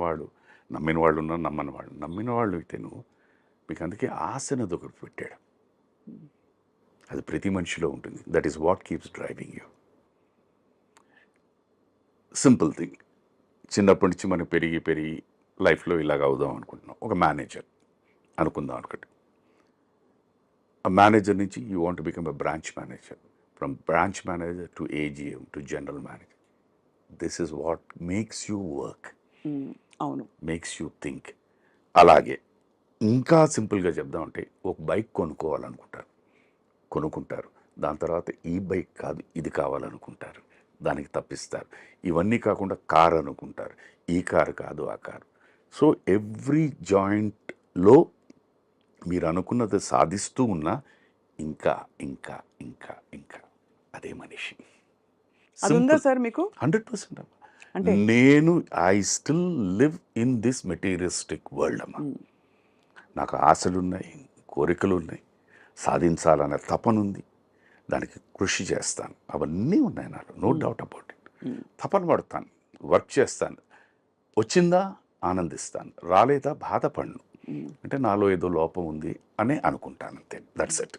వాళ్ళు నమ్మిన వాళ్ళు ఉన్నారు, నమ్మని వాళ్ళు. నమ్మిన వాళ్ళు అయితేను మీకు అందుకే ఆశ అనేది ఒకటి పెట్టాడు. అది ప్రతి మనిషిలో ఉంటుంది. That is what keeps driving you. Simple thing. చిన్నప్పటి నుంచి మనం పెరిగి లైఫ్లో ఇలాగ అవుదాం అనుకుంటున్నాం. ఒక మేనేజర్ అనుకుందాం అనుకోండి. ఆ మేనేజర్ నుంచి you want become a branch manager. From branch manager to AGM to general manager. This is what makes you work, అవును. Makes you think. అలాగే ఇంకా సింపుల్గా చెప్దామంటే ఒక బైక్ కొనుక్కుంటారు. దాని తర్వాత ఈ బైక్ కాదు ఇది కావాలనుకుంటారు, దానికి తప్పిస్తారు. ఇవన్నీ కాకుండా కార్ అనుకుంటారు, ఈ కారు కాదు ఆ కారు. సో ఎవ్రీ జాయింట్లో మీరు అనుకున్నది సాధిస్తూ ఉన్నా ఇంకా ఇంకా ఇంకా ఇంకా అదే మనిషి. అది ఉందా సార్ మీకు? 100% అమ్మా. అంటే నేను I still live in this materialistic world అమ్మా. నాకు ఆశలు ఉన్నాయి, కోరికలు ఉన్నాయి, సాధించాలనే తపన ఉంది, దానికి కృషి చేస్తాను. అవన్నీ ఉన్నాయి నాలో, నో డౌట్ అబౌట్ ఇట్. తపన పడతాను, వర్క్ చేస్తాను. వచ్చిందా ఆనందిస్తాను, రాలేదా బాధపడను. అంటే నాలో ఏదో లోపం ఉంది అని అనుకుంటాను, అంతే. That's it.